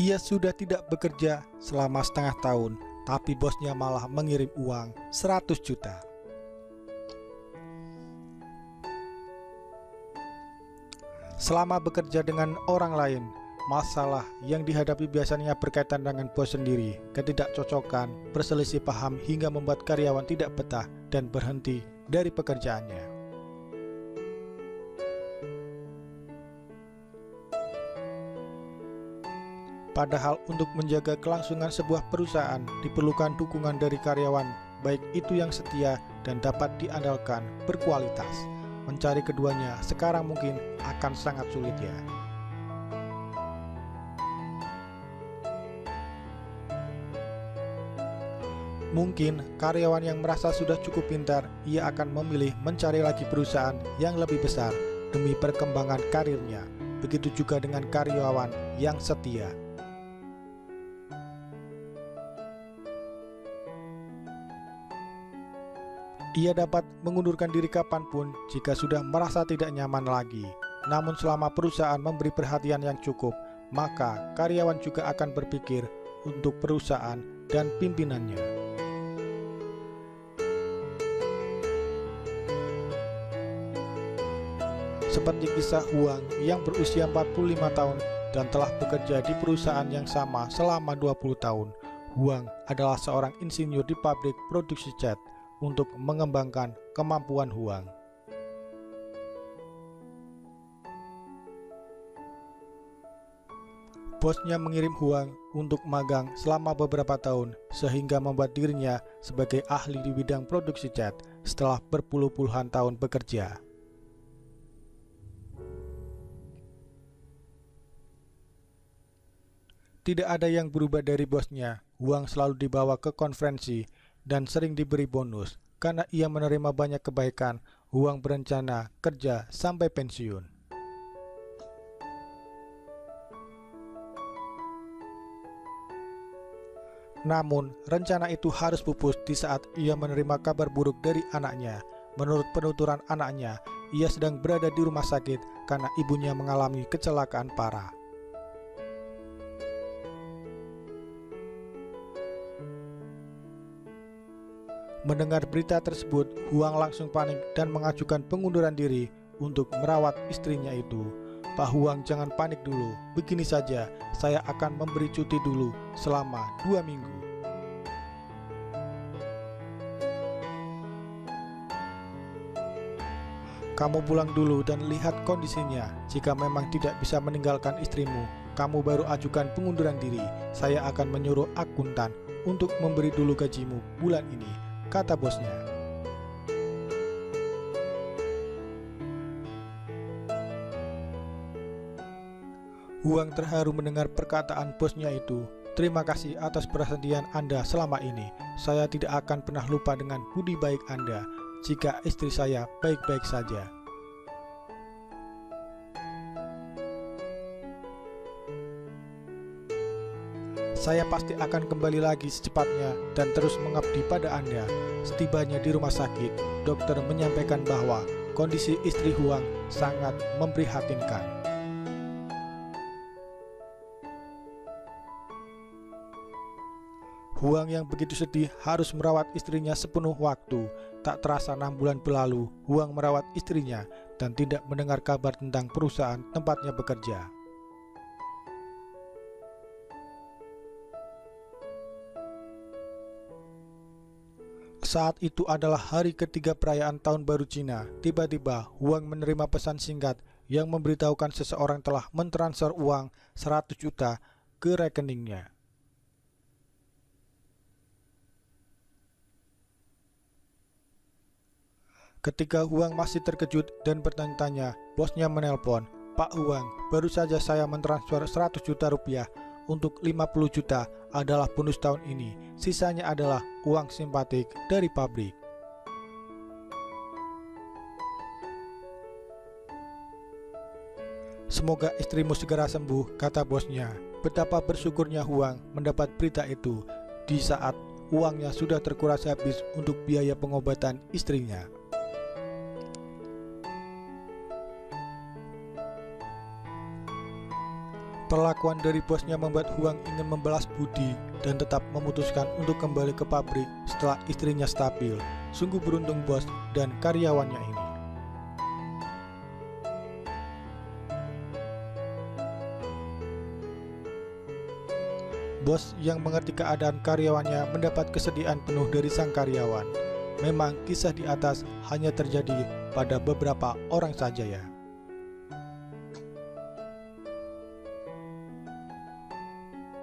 Ia sudah tidak bekerja selama setengah tahun, tapi bosnya malah mengirim uang 100 juta. Selama bekerja dengan orang lain, masalah yang dihadapi biasanya berkaitan dengan bos sendiri, ketidakcocokan, berselisih paham hingga membuat karyawan tidak betah dan berhenti dari pekerjaannya. Padahal untuk menjaga kelangsungan sebuah perusahaan diperlukan dukungan dari karyawan, baik itu yang setia dan dapat diandalkan, berkualitas. Mencari keduanya sekarang mungkin akan sangat sulit ya. Mungkin karyawan yang merasa sudah cukup pintar, ia akan memilih mencari lagi perusahaan yang lebih besar demi perkembangan karirnya. Begitu juga dengan karyawan yang setia. Ia dapat mengundurkan diri kapanpun jika sudah merasa tidak nyaman lagi. Namun selama perusahaan memberi perhatian yang cukup, maka karyawan juga akan berpikir untuk perusahaan dan pimpinannya. Seperti kisah Huang yang berusia 45 tahun dan telah bekerja di perusahaan yang sama selama 20 tahun. Huang adalah seorang insinyur di pabrik produksi cat untuk mengembangkan kemampuan Huang. Bosnya mengirim Huang untuk magang selama beberapa tahun sehingga membuat dirinya sebagai ahli di bidang produksi cat setelah berpuluh-puluhan tahun bekerja. Tidak ada yang berubah dari bosnya. Huang selalu dibawa ke konferensi dan sering diberi bonus. Karena ia menerima banyak kebaikan, Huang berencana kerja sampai pensiun. Namun, rencana itu harus pupus di saat ia menerima kabar buruk dari anaknya. Menurut penuturan anaknya, ia sedang berada di rumah sakit karena ibunya mengalami kecelakaan parah. Mendengar berita tersebut, Huang langsung panik dan mengajukan pengunduran diri untuk merawat istrinya itu. Pak Huang, jangan panik dulu. Begini saja, saya akan memberi cuti dulu selama 2 minggu. Kamu pulang dulu dan lihat kondisinya. Jika memang tidak bisa meninggalkan istrimu, kamu baru ajukan pengunduran diri. Saya akan menyuruh akuntan untuk memberi dulu gajimu bulan ini, kata bosnya. Huang terharu mendengar perkataan bosnya itu. Terima kasih atas perhatian Anda selama ini. Saya tidak akan pernah lupa dengan budi baik Anda jika istri saya baik-baik saja. Saya pasti akan kembali lagi secepatnya dan terus mengabdi pada Anda. Setibanya di rumah sakit, dokter menyampaikan bahwa kondisi istri Huang sangat memprihatinkan. Huang yang begitu sedih harus merawat istrinya sepenuh waktu. Tak terasa 6 bulan berlalu, Huang merawat istrinya dan tidak mendengar kabar tentang perusahaan tempatnya bekerja. Saat itu adalah hari ketiga perayaan Tahun Baru Cina. Tiba-tiba Huang menerima pesan singkat yang memberitahukan seseorang telah mentransfer uang 100 juta ke rekeningnya. Ketika Huang masih terkejut dan bertanya-tanya, bosnya menelpon, "Pak Huang, baru saja saya mentransfer 100 juta rupiah. Untuk 50 juta adalah bonus tahun ini. Sisanya adalah uang simpatik dari pabrik." "Semoga istrimu segera sembuh," kata bosnya. Betapa bersyukurnya Huang mendapat berita itu di saat uangnya sudah terkuras habis untuk biaya pengobatan istrinya. Perlakuan dari bosnya membuat Huang ingin membalas budi dan tetap memutuskan untuk kembali ke pabrik setelah istrinya stabil. Sungguh beruntung bos dan karyawannya ini. Bos yang mengerti keadaan karyawannya mendapat kesediaan penuh dari sang karyawan. Memang kisah di atas hanya terjadi pada beberapa orang saja ya.